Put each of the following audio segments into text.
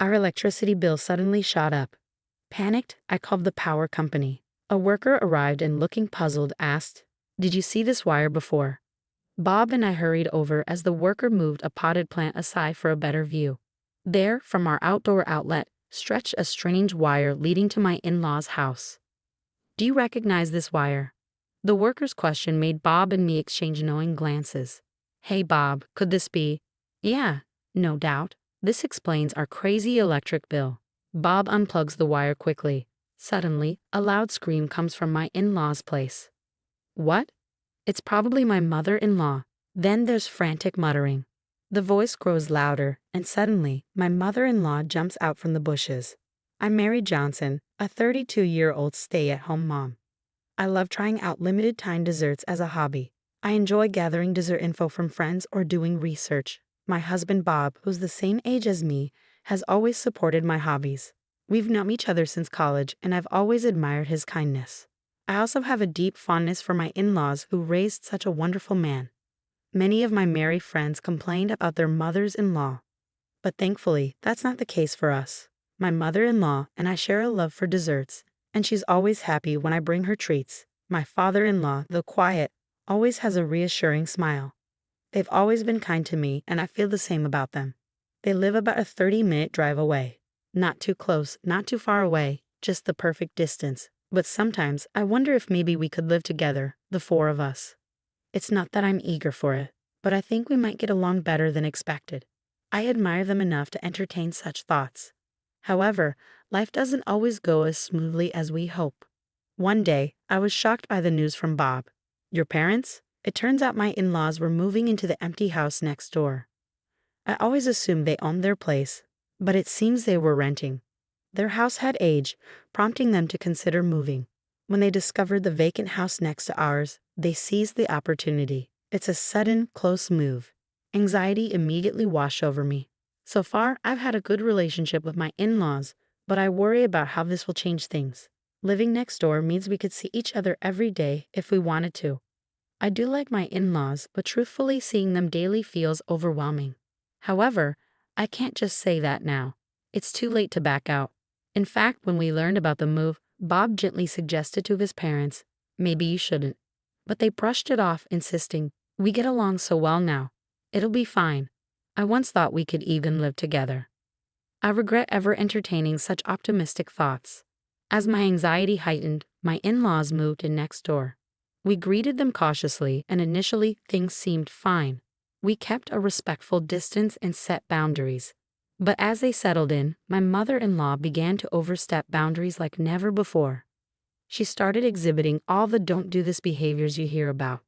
Our electricity bill suddenly shot up. Panicked, I called the power company. A worker arrived and, looking puzzled, asked, "Did you see this wire before?" Bob and I hurried over as the worker moved a potted plant aside for a better view. There, from our outdoor outlet, stretched a strange wire leading to my in-laws' house. "Do you recognize this wire?" The worker's question made Bob and me exchange knowing glances. "Hey Bob, could this be?" "Yeah, no doubt. This explains our crazy electric bill." Bob unplugs the wire quickly. Suddenly, a loud scream comes from my in-laws' place. "What?" "It's probably my mother-in-law." Then there's frantic muttering. The voice grows louder, and suddenly, my mother-in-law jumps out from the bushes. I'm Mary Johnson, a 32-year-old stay-at-home mom. I love trying out limited-time desserts as a hobby. I enjoy gathering dessert info from friends or doing research. My husband Bob, who's the same age as me, has always supported my hobbies. We've known each other since college, and I've always admired his kindness. I also have a deep fondness for my in-laws who raised such a wonderful man. Many of my married friends complained about their mothers-in-law, but thankfully, that's not the case for us. My mother-in-law and I share a love for desserts, and she's always happy when I bring her treats. My father-in-law, though quiet, always has a reassuring smile. They've always been kind to me, and I feel the same about them. They live about a 30-minute drive away. Not too close, not too far away, just the perfect distance. But sometimes I wonder if maybe we could live together, the four of us. It's not that I'm eager for it, but I think we might get along better than expected. I admire them enough to entertain such thoughts. However, life doesn't always go as smoothly as we hope. One day, I was shocked by the news from Bob. "Your parents?" It turns out my in-laws were moving into the empty house next door. I always assumed they owned their place, but it seems they were renting. Their house had aged, prompting them to consider moving. When they discovered the vacant house next to ours, they seized the opportunity. It's a sudden, close move. Anxiety immediately washed over me. So far, I've had a good relationship with my in-laws, but I worry about how this will change things. Living next door means we could see each other every day if we wanted to. I do like my in-laws, but truthfully, seeing them daily feels overwhelming. However, I can't just say that now. It's too late to back out. In fact, when we learned about the move, Bob gently suggested to his parents, "Maybe you shouldn't." But they brushed it off, insisting, "We get along so well now. It'll be fine." I once thought we could even live together. I regret ever entertaining such optimistic thoughts. As my anxiety heightened, my in-laws moved in next door. We greeted them cautiously, and initially things seemed fine. We kept a respectful distance and set boundaries. But as they settled in, my mother-in-law began to overstep boundaries like never before. She started exhibiting all the don't do this behaviors you hear about.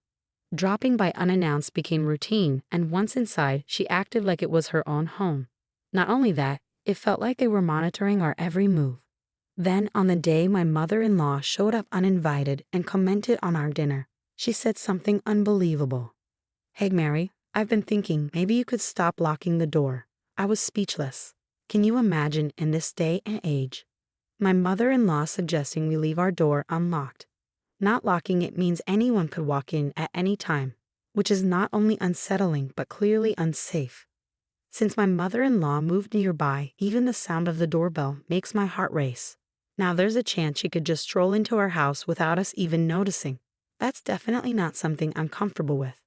Dropping by unannounced became routine, and once inside, she acted like it was her own home. Not only that, it felt like they were monitoring our every move. Then, on the day my mother-in-law showed up uninvited and commented on our dinner, she said something unbelievable. "Hey Mary, I've been thinking maybe you could stop locking the door." I was speechless. Can you imagine in this day and age? My mother-in-law suggesting we leave our door unlocked. Not locking it means anyone could walk in at any time, which is not only unsettling but clearly unsafe. Since my mother-in-law moved nearby, even the sound of the doorbell makes my heart race. Now there's a chance she could just stroll into our house without us even noticing. That's definitely not something I'm comfortable with.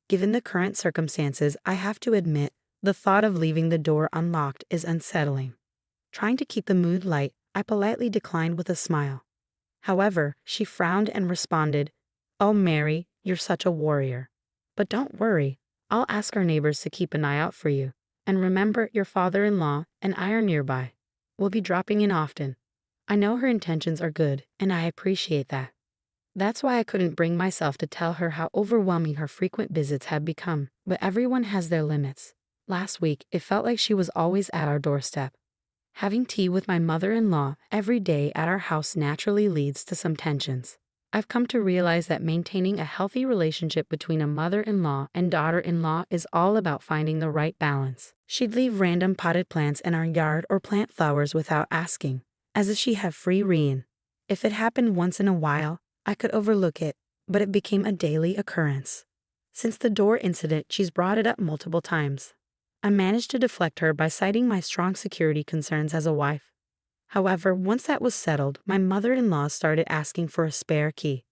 Given the current circumstances, I have to admit, the thought of leaving the door unlocked is unsettling. Trying to keep the mood light, I politely declined with a smile. However, she frowned and responded, "Oh Mary, you're such a warrior. But don't worry, I'll ask our neighbors to keep an eye out for you. And remember, your father-in-law and I are nearby. We'll be dropping in often." I know her intentions are good, and I appreciate that. That's why I couldn't bring myself to tell her how overwhelming her frequent visits had become. But everyone has their limits. Last week, it felt like she was always at our doorstep. Having tea with my mother-in-law every day at our house naturally leads to some tensions. I've come to realize that maintaining a healthy relationship between a mother-in-law and daughter-in-law is all about finding the right balance. She'd leave random potted plants in our yard or plant flowers without asking, as if she had free rein. If it happened once in a while, I could overlook it, but it became a daily occurrence. Since the door incident, she's brought it up multiple times. I managed to deflect her by citing my strong security concerns as a wife. However, once that was settled, my mother-in-law started asking for a spare key.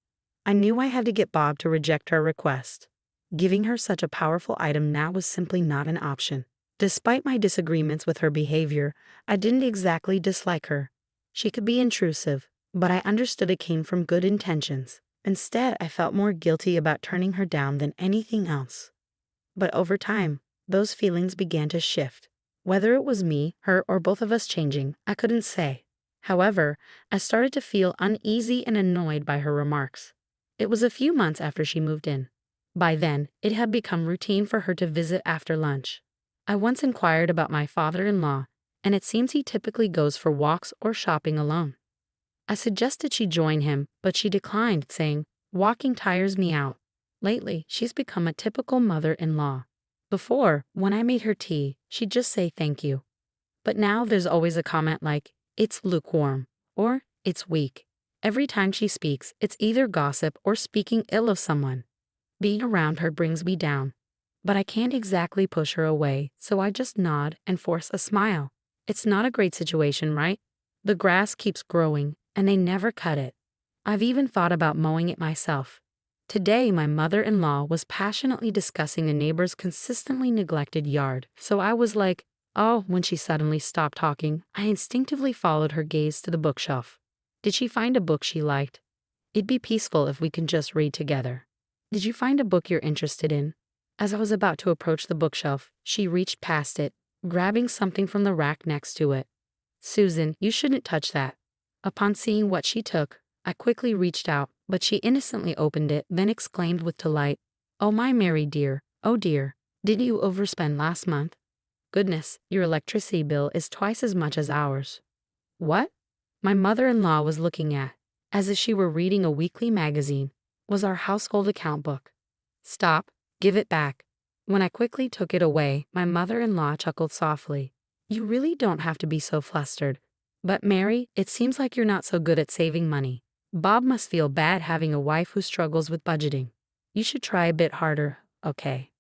I knew I had to get Bob to reject her request. Giving her such a powerful item now was simply not an option. Despite my disagreements with her behavior, I didn't exactly dislike her. She could be intrusive, but I understood it came from good intentions. Instead, I felt more guilty about turning her down than anything else. But over time, those feelings began to shift. Whether it was me, her, or both of us changing, I couldn't say. However, I started to feel uneasy and annoyed by her remarks. It was a few months after she moved in. By then, it had become routine for her to visit after lunch. I once inquired about my father-in-law, and it seems he typically goes for walks or shopping alone. I suggested she join him, but she declined, saying, "Walking tires me out." Lately, she's become a typical mother-in-law. Before, when I made her tea, she'd just say thank you. But now there's always a comment like, "It's lukewarm," or "It's weak." Every time she speaks, it's either gossip or speaking ill of someone. Being around her brings me down. But I can't exactly push her away, so I just nod and force a smile. It's not a great situation, right? The grass keeps growing, and they never cut it. I've even thought about mowing it myself. Today, my mother-in-law was passionately discussing a neighbor's consistently neglected yard, so I was like, oh, when she suddenly stopped talking, I instinctively followed her gaze to the bookshelf. Did she find a book she liked? It'd be peaceful if we can just read together. Did you find a book you're interested in? As I was about to approach the bookshelf, she reached past it, grabbing something from the rack next to it. Susan, you shouldn't touch that. Upon seeing what she took, I quickly reached out, but she innocently opened it, then exclaimed with delight, "Oh my Mary dear, oh dear, did you overspend last month? Goodness, your electricity bill is twice as much as ours." What? My mother-in-law was looking at, as if she were reading a weekly magazine, was our household account book. "Stop, give it back." When I quickly took it away, my mother-in-law chuckled softly. "You really don't have to be so flustered. But Mary, it seems like you're not so good at saving money. Bob must feel bad having a wife who struggles with budgeting. You should try a bit harder, okay?"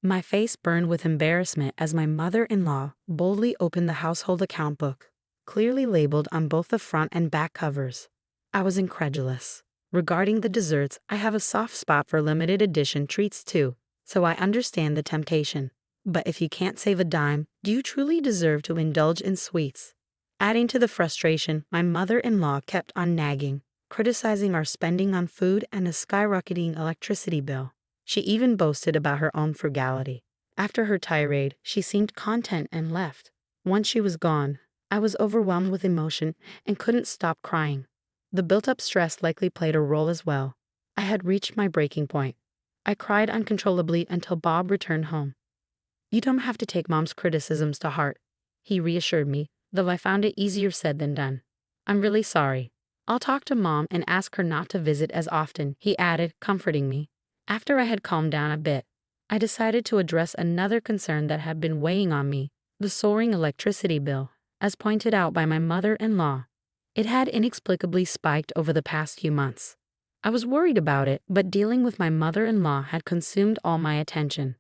My face burned with embarrassment as my mother-in-law boldly opened the household account book, clearly labeled on both the front and back covers. I was incredulous. Regarding the desserts, I have a soft spot for limited edition treats too, so I understand the temptation. But if you can't save a dime, do you truly deserve to indulge in sweets? Adding to the frustration, my mother-in-law kept on nagging, criticizing our spending on food and a skyrocketing electricity bill. She even boasted about her own frugality. After her tirade, she seemed content and left. Once she was gone, I was overwhelmed with emotion and couldn't stop crying. The built-up stress likely played a role as well. I had reached my breaking point. I cried uncontrollably until Bob returned home. "You don't have to take Mom's criticisms to heart," he reassured me, though I found it easier said than done. "I'm really sorry. I'll talk to Mom and ask her not to visit as often," he added, comforting me. After I had calmed down a bit, I decided to address another concern that had been weighing on me, the soaring electricity bill. As pointed out by my mother-in-law, it had inexplicably spiked over the past few months. I was worried about it, but dealing with my mother-in-law had consumed all my attention.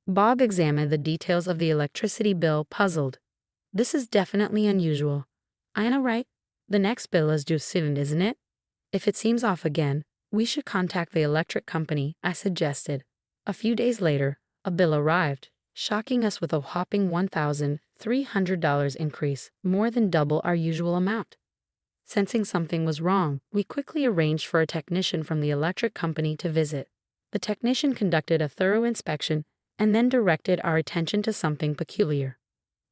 Bob examined the details of the electricity bill, puzzled. "This is definitely unusual. I know, right? The next bill is due soon, isn't it? If it seems off again, we should contact the electric company," I suggested. A few days later, a bill arrived, shocking us with a whopping $1,300 increase, more than double our usual amount. Sensing something was wrong, we quickly arranged for a technician from the electric company to visit. The technician conducted a thorough inspection and then directed our attention to something peculiar.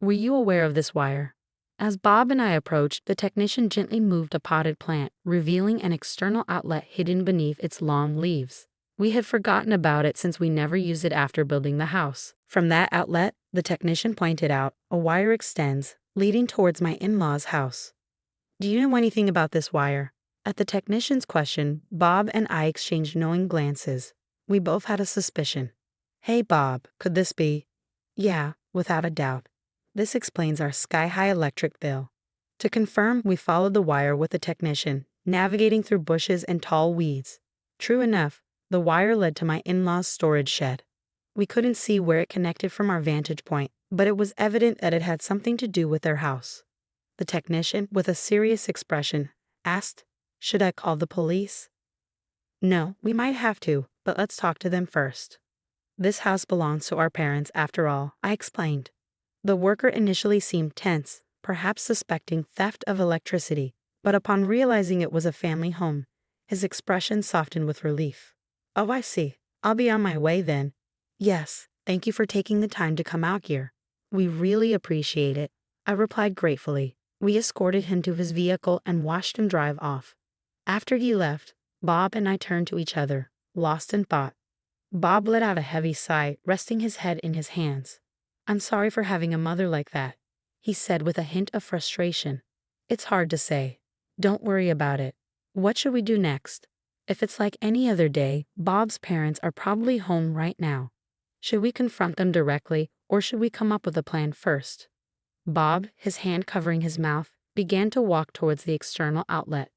"Were you aware of this wire?" As Bob and I approached, the technician gently moved a potted plant, revealing an external outlet hidden beneath its long leaves. We had forgotten about it since we never used it after building the house. From that outlet, the technician pointed out, a wire extends, leading towards my in-laws' house. "Do you know anything about this wire?" At the technician's question, Bob and I exchanged knowing glances. We both had a suspicion. "Hey Bob, could this be?" "Yeah, without a doubt. This explains our sky-high electric bill." To confirm, we followed the wire with the technician, navigating through bushes and tall weeds. True enough, the wire led to my in-laws' storage shed. We couldn't see where it connected from our vantage point, but it was evident that it had something to do with their house. The technician, with a serious expression, asked, "Should I call the police?" "No, we might have to, but let's talk to them first. This house belongs to our parents after all," I explained. The worker initially seemed tense, perhaps suspecting theft of electricity, but upon realizing it was a family home, his expression softened with relief. "Oh, I see. I'll be on my way then." "Yes, thank you for taking the time to come out here. We really appreciate it," I replied gratefully. We escorted him to his vehicle and watched him drive off. After he left, Bob and I turned to each other, lost in thought. Bob let out a heavy sigh, resting his head in his hands. "I'm sorry for having a mother like that," he said with a hint of frustration. "It's hard to say. Don't worry about it. What should we do next?" If it's like any other day, Bob's parents are probably home right now. Should we confront them directly, or should we come up with a plan first? Bob, his hand covering his mouth, began to walk towards the external outlet.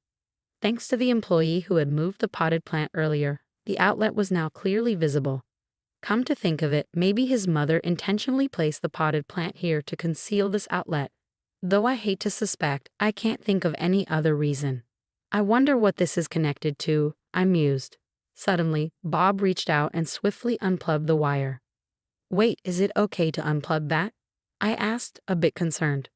Thanks to the employee who had moved the potted plant earlier, the outlet was now clearly visible. Come to think of it, maybe his mother intentionally placed the potted plant here to conceal this outlet. Though I hate to suspect, I can't think of any other reason. I wonder what this is connected to, I mused. Suddenly, Bob reached out and swiftly unplugged the wire. "Wait, is it okay to unplug that?" I asked, a bit concerned.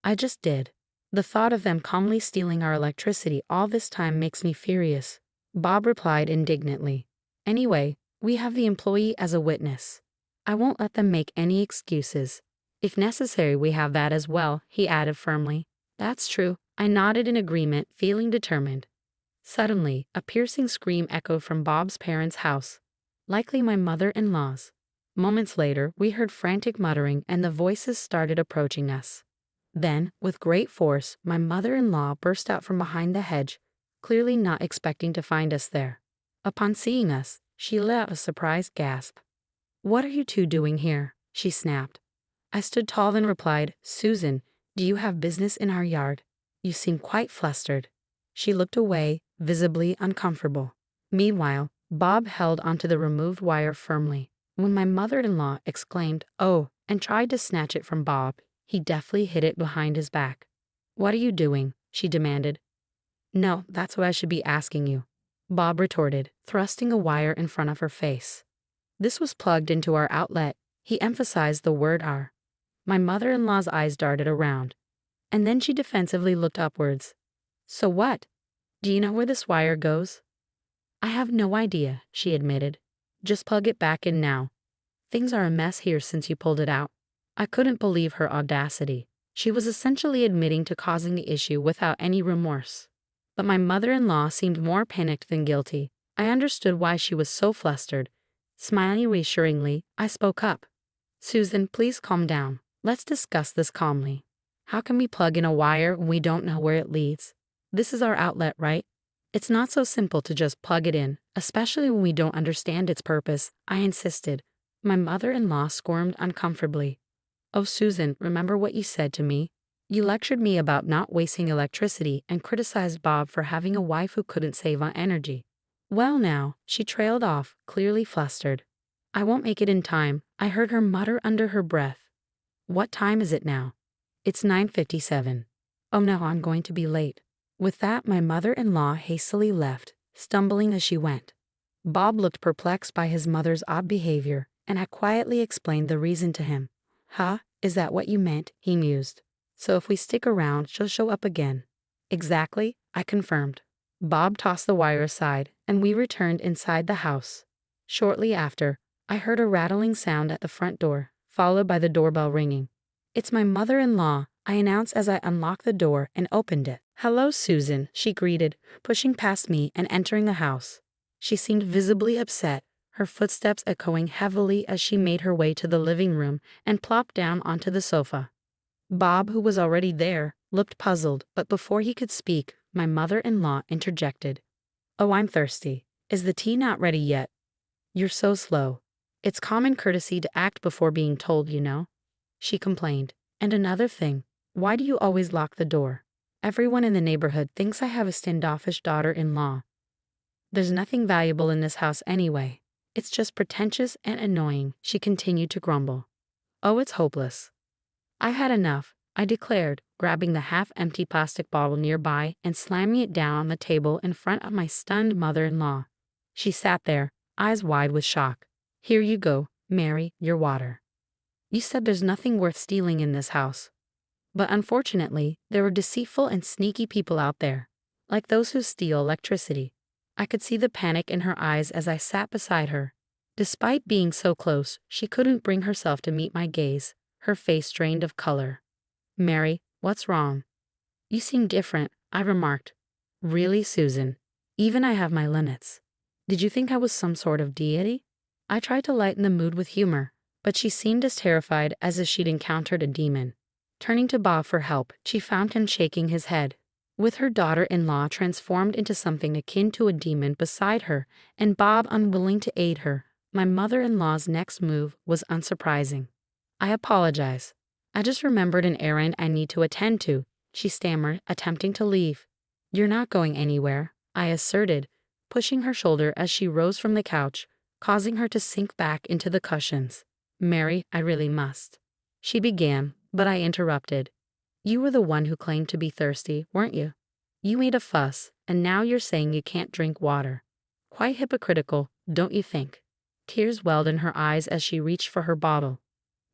"I just did. The thought of them calmly stealing our electricity all this time makes me furious," Bob replied indignantly. "Anyway, we have the employee as a witness. I won't let them make any excuses. If necessary, we have that as well," he added firmly. "That's true," I nodded in agreement, feeling determined. Suddenly, a piercing scream echoed from Bob's parents' house, likely my mother-in-law's. Moments later, we heard frantic muttering and the voices started approaching us. Then, with great force, my mother-in-law burst out from behind the hedge, clearly not expecting to find us there. Upon seeing us, she let out a surprised gasp. "What are you two doing here?" she snapped. I stood tall and replied, "Susan, do you have business in our yard? You seem quite flustered." She looked away, visibly uncomfortable. Meanwhile, Bob held onto the removed wire firmly. When my mother-in-law exclaimed, "Oh," and tried to snatch it from Bob, he deftly hid it behind his back. "What are you doing?" she demanded. "No, that's what I should be asking you," Bob retorted, thrusting a wire in front of her face. This was plugged into our outlet. He emphasized the word "our." My mother-in-law's eyes darted around, and then she defensively looked upwards. "So what? Do you know where this wire goes?" "I have no idea," she admitted. "Just plug it back in now. Things are a mess here since you pulled it out." I couldn't believe her audacity. She was essentially admitting to causing the issue without any remorse. But my mother-in-law seemed more panicked than guilty. I understood why she was so flustered. Smiling reassuringly, I spoke up. "Susan, please calm down. Let's discuss this calmly. How can we plug in a wire when we don't know where it leads? This is our outlet, right? It's not so simple to just plug it in, especially when we don't understand its purpose," I insisted. My mother-in-law squirmed uncomfortably. "Oh, Susan, remember what you said to me? You lectured me about not wasting electricity and criticized Bob for having a wife who couldn't save on energy." "Well now," she trailed off, clearly flustered. "I won't make it in time," I heard her mutter under her breath. "What time is it now?" "It's 9:57. "Oh no, I'm going to be late." With that, my mother-in-law hastily left, stumbling as she went. Bob looked perplexed by his mother's odd behavior, and I quietly explained the reason to him. "Huh? Is that what you meant?" he mused. "So if we stick around, she'll show up again." "Exactly," I confirmed. Bob tossed the wire aside, and we returned inside the house. Shortly after, I heard a rattling sound at the front door, followed by the doorbell ringing. "It's my mother-in-law," I announced as I unlocked the door and opened it. "Hello, Susan," she greeted, pushing past me and entering the house. She seemed visibly upset, her footsteps echoing heavily as she made her way to the living room and plopped down onto the sofa. Bob, who was already there, looked puzzled, but before he could speak, my mother-in-law interjected. "Oh, I'm thirsty. Is the tea not ready yet?" "You're so slow. It's common courtesy to act before being told, you know," she complained. "And another thing, why do you always lock the door? Everyone in the neighborhood thinks I have a standoffish daughter-in-law." "There's nothing valuable in this house anyway. It's just pretentious and annoying, she continued to grumble. Oh, it's hopeless. I had enough, I declared, grabbing the half-empty plastic bottle nearby and slamming it down on the table in front of my stunned mother-in-law. She sat there, eyes wide with shock. Here you go, Mary, your water. You said there's nothing worth stealing in this house. But unfortunately, there were deceitful and sneaky people out there, like those who steal electricity. I could see the panic in her eyes as I sat beside her. Despite being so close, she couldn't bring herself to meet my gaze, her face drained of color. Mary, what's wrong? You seem different, I remarked. Really, Susan? Even I have my limits. Did you think I was some sort of deity? I tried to lighten the mood with humor, but she seemed as terrified as if she'd encountered a demon. Turning to Bob for help, she found him shaking his head. With her daughter-in-law transformed into something akin to a demon beside her, and Bob unwilling to aid her, my mother-in-law's next move was unsurprising. I apologize. I just remembered an errand I need to attend to, she stammered, attempting to leave. You're not going anywhere, I asserted, pushing her shoulder as she rose from the couch, causing her to sink back into the cushions. Mary, I really must. She began, but I interrupted. You were the one who claimed to be thirsty, weren't you? You made a fuss, and now you're saying you can't drink water. Quite hypocritical, don't you think? Tears welled in her eyes as she reached for her bottle.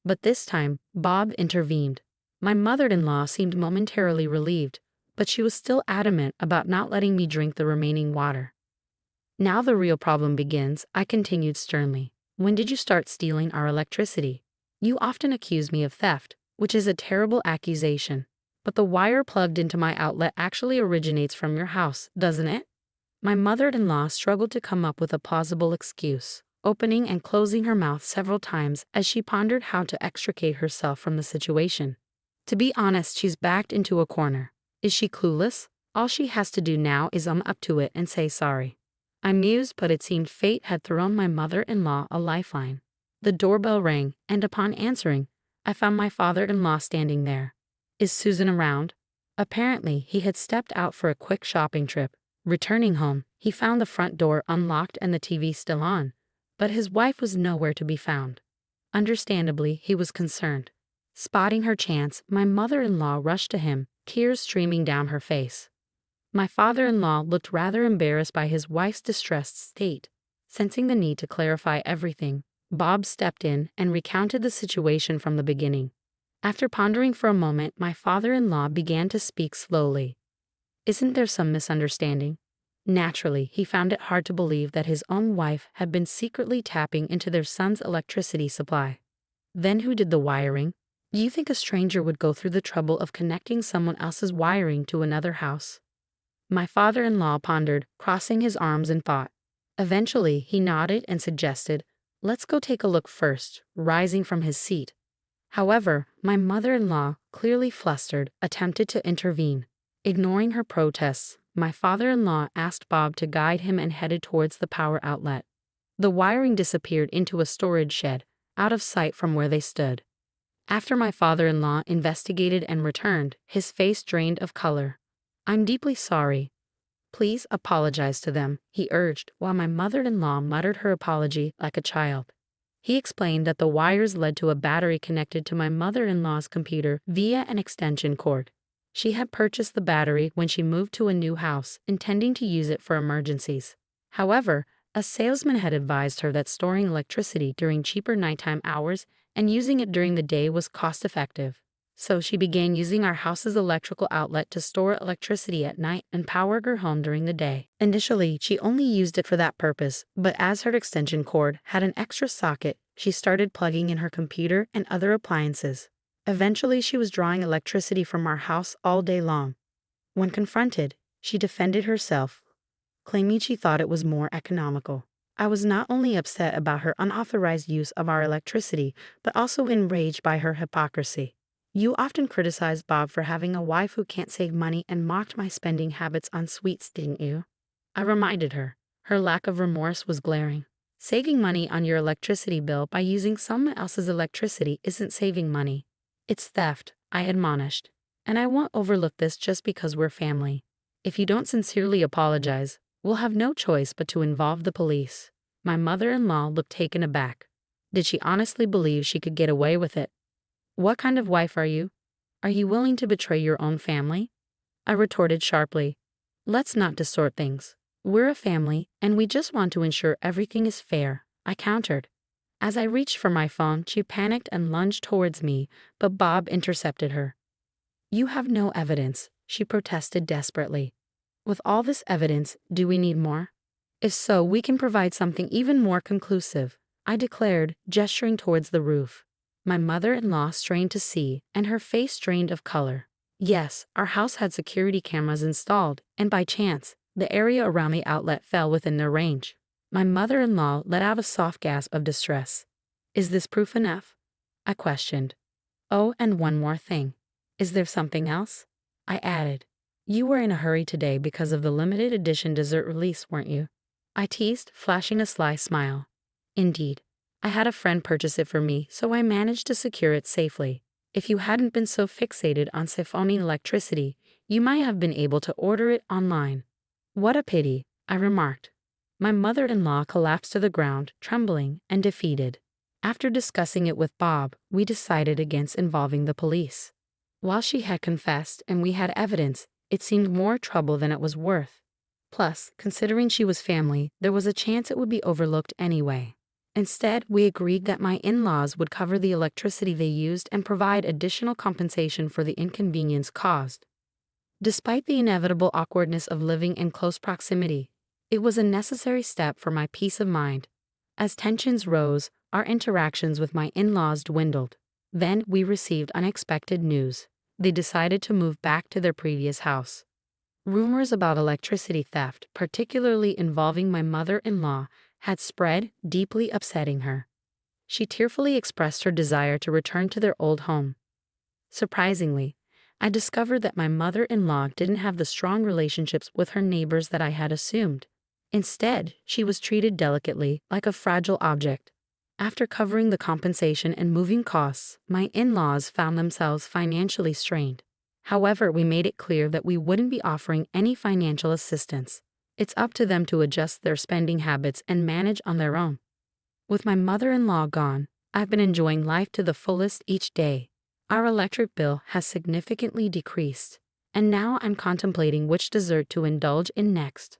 But this time, Bob intervened. My mother-in-law seemed momentarily relieved, but she was still adamant about not letting me drink the remaining water. Now the real problem begins, I continued sternly. When did you start stealing our electricity? You often accuse me of theft, which is a terrible accusation. But the wire plugged into my outlet actually originates from your house, doesn't it? My mother-in-law struggled to come up with a plausible excuse, opening and closing her mouth several times as she pondered how to extricate herself from the situation. To be honest, she's backed into a corner. Is she clueless? All she has to do now is own up to it and say sorry. I mused, but it seemed fate had thrown my mother-in-law a lifeline. The doorbell rang, and upon answering, I found my father-in-law standing there. Is Susan around? Apparently, he had stepped out for a quick shopping trip. Returning home, he found the front door unlocked and the TV still on, but his wife was nowhere to be found. Understandably, he was concerned. Spotting her chance, my mother-in-law rushed to him, tears streaming down her face. My father-in-law looked rather embarrassed by his wife's distressed state. Sensing the need to clarify everything, Bob stepped in and recounted the situation from the beginning. After pondering for a moment, my father-in-law began to speak slowly. Isn't there some misunderstanding? Naturally, he found it hard to believe that his own wife had been secretly tapping into their son's electricity supply. Then who did the wiring? Do you think a stranger would go through the trouble of connecting someone else's wiring to another house? My father-in-law pondered, crossing his arms in thought. Eventually, he nodded and suggested, let's go take a look first, rising from his seat. However, my mother-in-law, clearly flustered, attempted to intervene. Ignoring her protests, my father-in-law asked Bob to guide him and headed towards the power outlet. The wiring disappeared into a storage shed, out of sight from where they stood. After my father-in-law investigated and returned, his face drained of color. I'm deeply sorry. Please apologize to them, he urged, while my mother-in-law muttered her apology like a child. He explained that the wires led to a battery connected to my mother-in-law's computer via an extension cord. She had purchased the battery when she moved to a new house, intending to use it for emergencies. However, a salesman had advised her that storing electricity during cheaper nighttime hours and using it during the day was cost-effective. So she began using our house's electrical outlet to store electricity at night and power her home during the day. Initially, she only used it for that purpose, but as her extension cord had an extra socket, she started plugging in her computer and other appliances. Eventually, she was drawing electricity from our house all day long. When confronted, she defended herself, claiming she thought it was more economical. I was not only upset about her unauthorized use of our electricity, but also enraged by her hypocrisy. You often criticized Bob for having a wife who can't save money and mocked my spending habits on sweets, didn't you? I reminded her. Her lack of remorse was glaring. Saving money on your electricity bill by using someone else's electricity isn't saving money. It's theft, I admonished. And I won't overlook this just because we're family. If you don't sincerely apologize, we'll have no choice but to involve the police. My mother-in-law looked taken aback. Did she honestly believe she could get away with it? What kind of wife are you? Are you willing to betray your own family? I retorted sharply. Let's not distort things. We're a family, and we just want to ensure everything is fair, I countered. As I reached for my phone, she panicked and lunged towards me, but Bob intercepted her. You have no evidence, she protested desperately. With all this evidence, do we need more? If so, we can provide something even more conclusive, I declared, gesturing towards the roof. My mother-in-law strained to see, and her face drained of color. Yes, our house had security cameras installed, and by chance, the area around the outlet fell within their range. My mother-in-law let out a soft gasp of distress. Is this proof enough? I questioned. Oh, and one more thing. Is there something else? I added. You were in a hurry today because of the limited edition dessert release, weren't you? I teased, flashing a sly smile. Indeed. I had a friend purchase it for me, so I managed to secure it safely. If you hadn't been so fixated on siphoning electricity, you might have been able to order it online. What a pity, I remarked. My mother-in-law collapsed to the ground, trembling and defeated. After discussing it with Bob, we decided against involving the police. While she had confessed and we had evidence, it seemed more trouble than it was worth. Plus, considering she was family, there was a chance it would be overlooked anyway. Instead, we agreed that my in-laws would cover the electricity they used and provide additional compensation for the inconvenience caused. Despite the inevitable awkwardness of living in close proximity, it was a necessary step for my peace of mind. As tensions rose, our interactions with my in-laws dwindled. Then we received unexpected news. They decided to move back to their previous house. Rumors about electricity theft, particularly involving my mother-in-law, had spread, deeply upsetting her. She tearfully expressed her desire to return to their old home. Surprisingly, I discovered that my mother-in-law didn't have the strong relationships with her neighbors that I had assumed. Instead, she was treated delicately, like a fragile object. After covering the compensation and moving costs, my in-laws found themselves financially strained. However, we made it clear that we wouldn't be offering any financial assistance. It's up to them to adjust their spending habits and manage on their own. With my mother-in-law gone, I've been enjoying life to the fullest each day. Our electric bill has significantly decreased, and now I'm contemplating which dessert to indulge in next.